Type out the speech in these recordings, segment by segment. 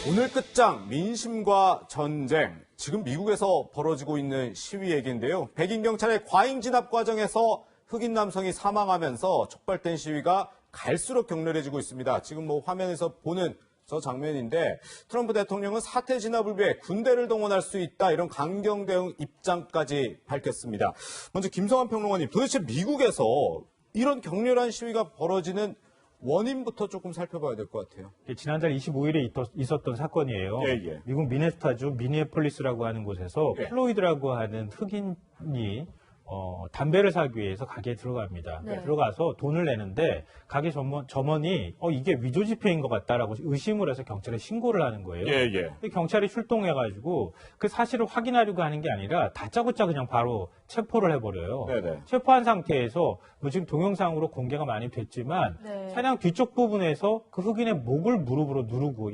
오늘 끝장 민심과 전쟁. 지금 미국에서 벌어지고 있는 시위 얘기인데요. 백인 경찰의 과잉 진압 과정에서 흑인 남성이 사망하면서 촉발된 시위가 갈수록 격렬해지고 있습니다. 지금 화면에서 보는 저 장면인데 트럼프 대통령은 사태 진압을 위해 군대를 동원할 수 있다 이런 강경 대응 입장까지 밝혔습니다. 먼저 김성환 평론가님, 도대체 미국에서 이런 격렬한 시위가 벌어지는 원인부터 조금 살펴봐야 될 것 같아요. 지난달 25일에 있었던 사건이에요. 예. 미국 미네소타주 미니애폴리스라고 하는 곳에서 예. 플로이드라고 하는 흑인이 담배를 사기 위해서 가게에 들어갑니다. 네. 들어가서 돈을 내는데 가게 점원이 이게 위조 지폐인 것 같다라고 의심을 해서 경찰에 신고를 하는 거예요. 예. 근데 경찰이 출동해가지고 그 사실을 확인하려고 하는 게 아니라 다짜고짜 그냥 바로 체포를 해버려요. 네네. 체포한 상태에서 지금 동영상으로 공개가 많이 됐지만 네. 차량 뒤쪽 부분에서 그 흑인의 목을 무릎으로 누르고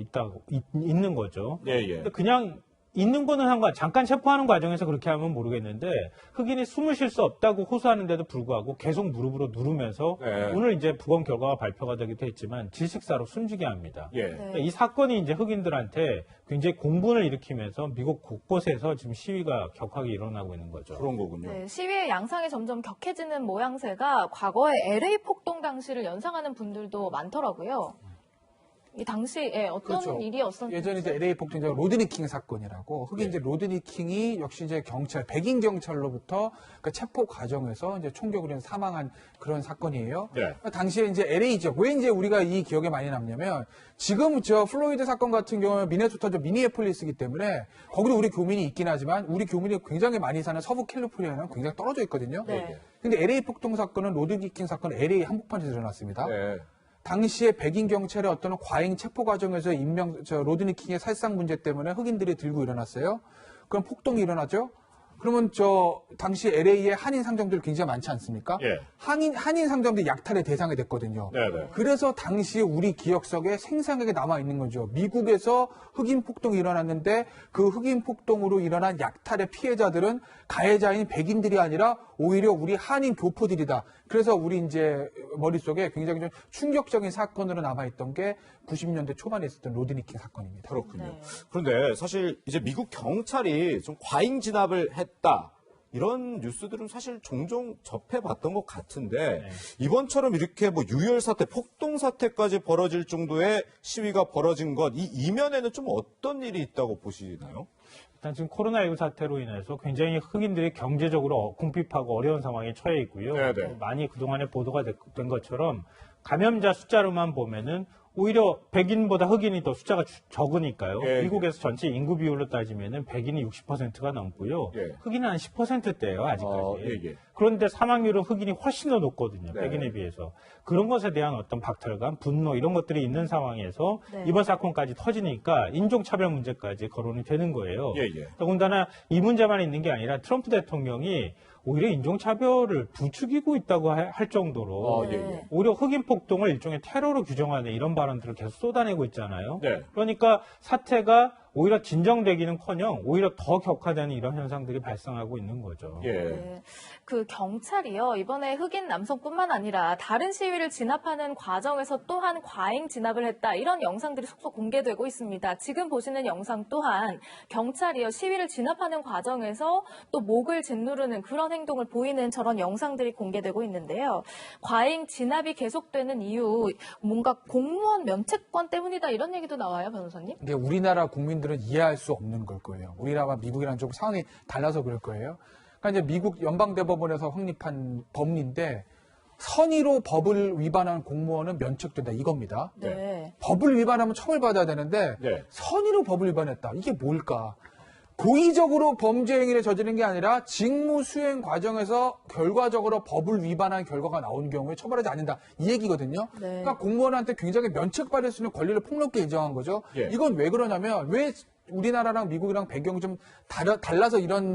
있는 거죠. 예. 근데 그냥 있는 거는 잠깐 체포하는 과정에서 그렇게 하면 모르겠는데 흑인이 숨을 쉴 수 없다고 호소하는데도 불구하고 계속 무릎으로 누르면서 네. 오늘 이제 부검 결과가 발표가 되기도 했지만 질식사로 숨지게 합니다. 예. 네. 이 사건이 이제 흑인들한테 굉장히 공분을 일으키면서 미국 곳곳에서 지금 시위가 격하게 일어나고 있는 거죠. 그런 거군요. 네, 시위의 양상이 점점 격해지는 모양새가 과거의 LA 폭동 당시를 연상하는 분들도 많더라고요. 이 당시에 어떤 그렇죠. 일이었었는지. 예전에 이제 LA 폭동자 로드니 킹 사건이라고 흑인 이제 로드니 킹이 역시 이제 백인 경찰로부터 그 체포 과정에서 이제 총격을 해서 사망한 그런 사건이에요. 네. 당시에 이제 LA 지역 왜 이제 우리가 이 기억에 많이 남냐면 지금 저 플로이드 사건 같은 경우는 미네소타주 미니애폴리스이기 때문에 거기도 우리 교민이 있긴 하지만 우리 교민이 굉장히 많이 사는 서부 캘리포니아는 굉장히 떨어져 있거든요. 네. 근데 LA 폭동 사건은 로드니 킹 사건은 LA 한복판에서 일어났습니다. 네. 당시에 백인 경찰의 어떤 과잉 체포 과정에서 로드니 킹의 살상 문제 때문에 흑인들이 들고 일어났어요. 그럼 폭동이 일어나죠? 그러면 당시 LA에 한인 상점들 굉장히 많지 않습니까? 예. 한인 상점들이 약탈의 대상이 됐거든요. 네네. 그래서 당시 우리 기억 속에 생생하게 남아있는 거죠. 미국에서 흑인 폭동이 일어났는데 그 흑인 폭동으로 일어난 약탈의 피해자들은 가해자인 백인들이 아니라 오히려 우리 한인 교포들이다. 그래서 우리 이제 머릿속에 굉장히 좀 충격적인 사건으로 남아있던 게 90년대 초반에 있었던 로드니 킹 사건입니다. 그렇군요. 네. 그런데 사실 이제 미국 경찰이 좀 과잉 진압을 했다. 이런 뉴스들은 사실 종종 접해봤던 것 같은데 네. 이번처럼 이렇게 유혈 사태, 폭동 사태까지 벌어질 정도의 시위가 벌어진 것, 이 이면에는 좀 어떤 일이 있다고 보시나요? 일단 지금 코로나19 사태로 인해서 굉장히 흑인들이 경제적으로 궁핍하고 어려운 상황에 처해 있고요. 네네. 많이 그동안에 보도가 된 것처럼 감염자 숫자로만 보면은 오히려 백인보다 흑인이 더 숫자가 적으니까요. 예, 미국에서 전체 인구 비율로 따지면은 백인이 60%가 넘고요. 예. 흑인은 한 10%대예요, 아직까지. 예. 그런데 사망률은 흑인이 훨씬 더 높거든요. 네. 백인에 비해서. 그런 것에 대한 어떤 박탈감, 분노 이런 것들이 있는 상황에서 네. 이번 사건까지 터지니까 인종차별 문제까지 거론이 되는 거예요. 예. 더군다나 이 문제만 있는 게 아니라 트럼프 대통령이 오히려 인종차별을 부추기고 있다고 할 정도로 예. 오히려 흑인 폭동을 일종의 테러로 규정하는 이런 발언들을 계속 쏟아내고 있잖아요. 네. 그러니까 사태가 오히려 진정되기는커녕 오히려 더 격화되는 이런 현상들이 발생하고 있는 거죠. 예. 네. 그 경찰이요, 이번에 흑인 남성뿐만 아니라 다른 시위를 진압하는 과정에서 또한 과잉 진압을 했다. 이런 영상들이 속속 공개되고 있습니다. 지금 보시는 영상 또한 경찰이요, 시위를 진압하는 과정에서 또 목을 짓누르는 그런 행동을 보이는 저런 영상들이 공개되고 있는데요. 과잉 진압이 계속되는 이유, 뭔가 공무원 면책권 때문이다. 이런 얘기도 나와요, 변호사님? 이게 우리나라 국민들은 이해할 수 없는 걸 거예요. 우리나라와 미국이랑 좀 상황이 달라서 그럴 거예요. 그러니까 이제 미국 연방대법원에서 확립한 법리인데 선의로 법을 위반한 공무원은 면책된다 이겁니다. 네. 법을 위반하면 처벌받아야 되는데 네. 선의로 법을 위반했다. 이게 뭘까? 고의적으로 범죄 행위를 저지른 게 아니라 직무 수행 과정에서 결과적으로 법을 위반한 결과가 나온 경우에 처벌하지 않는다. 이 얘기거든요. 네. 그러니까 공무원한테 굉장히 면책받을 수 있는 권리를 폭넓게 인정한 거죠. 예. 이건 왜 그러냐면 왜 우리나라랑 미국이랑 배경이 좀 달라서 이런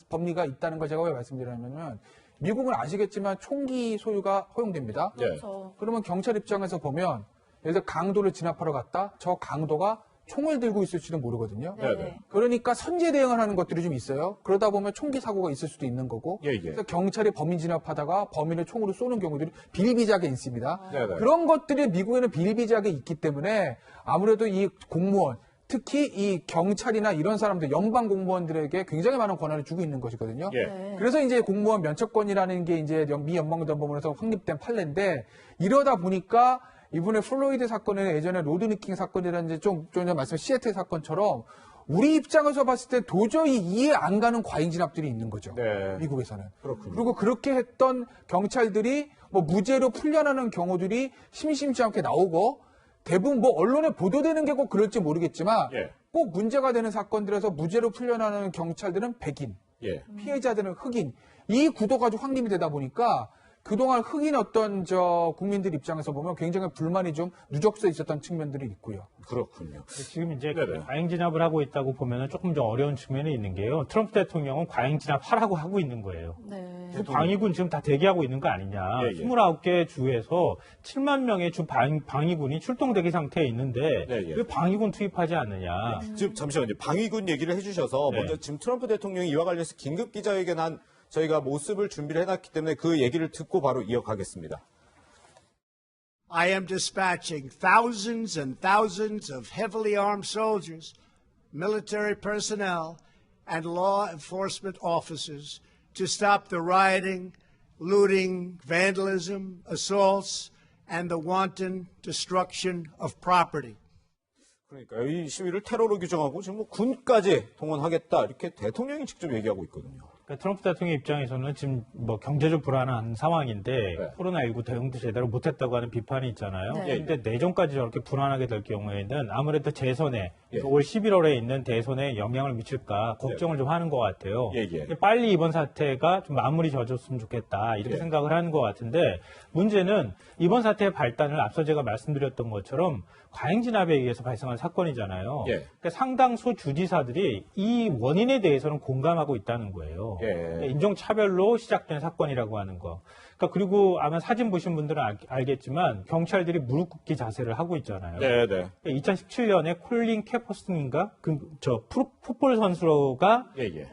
법리가 있다는 걸 제가 왜 말씀드리냐면 미국은 아시겠지만 총기 소유가 허용됩니다. 네. 그렇죠. 그러면 경찰 입장에서 보면 예를 들어 강도를 진압하러 갔다. 저 강도가 총을 들고 있을지도 모르거든요. 네. 그러니까 선제 대응을 하는 것들이 좀 있어요. 그러다 보면 총기 사고가 있을 수도 있는 거고. 예, 예. 그래서 경찰이 범인 진압하다가 범인을 총으로 쏘는 경우들이 비일비재하게 있습니다. 네네. 그런 것들이 미국에는 비일비재하게 있기 때문에 아무래도 이 공무원, 특히 이 경찰이나 이런 사람들, 연방 공무원들에게 굉장히 많은 권한을 주고 있는 것이거든요. 예. 네. 그래서 이제 공무원 면책권이라는 게 이제 미 연방정부에서 확립된 판례인데 이러다 보니까 이번에 플로이드 사건은 예전에 로드니킹 사건이라는 이제 좀 전에 말씀 시애틀 사건처럼 우리 입장에서 봤을 때 도저히 이해 안 가는 과잉 진압들이 있는 거죠. 네. 미국에서는. 그렇군요. 그리고 그렇게 했던 경찰들이 뭐 무죄로 풀려나는 경우들이 심심치 않게 나오고 대부분 뭐 언론에 보도되는 게 꼭 그럴지 모르겠지만 예. 꼭 문제가 되는 사건들에서 무죄로 풀려나는 경찰들은 백인, 예. 피해자들은 흑인. 이 구도가 좀 확립이 되다 보니까 그동안 흑인 어떤 국민들 입장에서 보면 굉장히 불만이 좀 누적돼 있었던 측면들이 있고요. 그렇군요. 지금 이제 네네. 과잉 진압을 하고 있다고 보면은 조금 좀 어려운 측면이 있는 게요. 트럼프 대통령은 과잉 진압하라고 하고 있는 거예요. 네. 그 방위군 지금 다 대기하고 있는 거 아니냐. 예, 예. 29개 주에서 7만 명의 주 방위군이 출동 대기 상태에 있는데 예, 예. 왜 방위군 투입하지 않느냐. 지금 잠시만요. 방위군 얘기를 해주셔서 네. 먼저 지금 트럼프 대통령이 이와 관련해서 긴급 기자회견한 저희가 모습을 준비를 해놨기 때문에 그 얘기를 듣고 바로 이어가겠습니다. I am dispatching thousands and thousands of heavily armed soldiers, military personnel, and law enforcement officers to stop the rioting, looting, vandalism, assaults, and the wanton destruction of property. 그러니까 이 시위를 테러로 규정하고 지금 뭐 군까지 동원하겠다 이렇게 대통령이 직접 얘기하고 있거든요. 그러니까 트럼프 대통령 입장에서는 지금 뭐 경제적 불안한 상황인데 네. 코로나19 대응도 제대로 못했다고 하는 비판이 있잖아요. 네. 근데 내정까지 저렇게 불안하게 될 경우에는 아무래도 재선에 예. 올 11월에 있는 대선에 영향을 미칠까 걱정을 좀 하는 것 같아요. 예, 예. 빨리 이번 사태가 좀 마무리 져줬으면 좋겠다 이렇게 예. 생각을 하는 것 같은데 문제는 이번 사태의 발단을 앞서 제가 말씀드렸던 것처럼 과잉 진압에 의해서 발생한 사건이잖아요. 예. 그러니까 상당수 주지사들이 이 원인에 대해서는 공감하고 있다는 거예요. 예. 그러니까 인종차별로 시작된 사건이라고 하는 거. 그러니까 그리고 아마 사진 보신 분들은 알겠지만 경찰들이 무릎 꿇기 자세를 하고 있잖아요. 네, 네. 2017년에 콜린 캐퍼슨인가 풋볼 선수가 예, 예.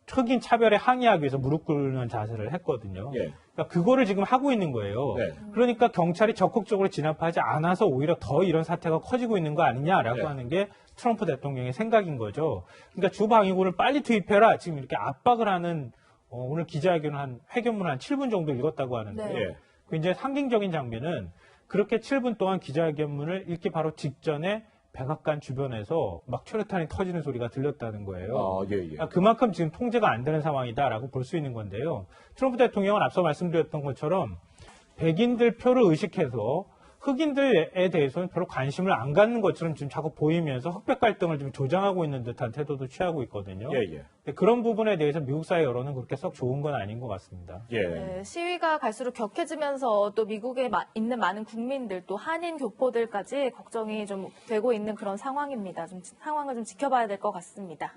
흑인 차별에 항의하기 위해서 무릎 꿇는 자세를 했거든요. 예. 그러니까 그거를 지금 하고 있는 거예요. 네. 그러니까 경찰이 적극적으로 진압하지 않아서 오히려 더 이런 사태가 커지고 있는 거 아니냐라고 네. 하는 게 트럼프 대통령의 생각인 거죠. 그러니까 주방위군을 빨리 투입해라. 지금 이렇게 압박을 하는 오늘 기자회견을 회견문 한 7분 정도 읽었다고 하는데 네. 예. 굉장히 상징적인 장면은 그렇게 7분 동안 기자회견문을 읽기 바로 직전에 백악관 주변에서 막 최루탄이 터지는 소리가 들렸다는 거예요. 아, 예, 예. 그러니까 그만큼 지금 통제가 안 되는 상황이다라고 볼 수 있는 건데요. 트럼프 대통령은 앞서 말씀드렸던 것처럼 백인들 표를 의식해서 흑인들에 대해서는 별로 관심을 안 갖는 것처럼 지금 자꾸 보이면서 흑백 갈등을 좀 조장하고 있는 듯한 태도도 취하고 있거든요. 예, 예. 근데 그런 부분에 대해서 미국 사회 여론은 그렇게 썩 좋은 건 아닌 것 같습니다. 예. 네, 시위가 갈수록 격해지면서 또 미국에 있는 많은 국민들 또 한인 교포들까지 걱정이 좀 되고 있는 그런 상황입니다. 상황을 좀 지켜봐야 될 것 같습니다.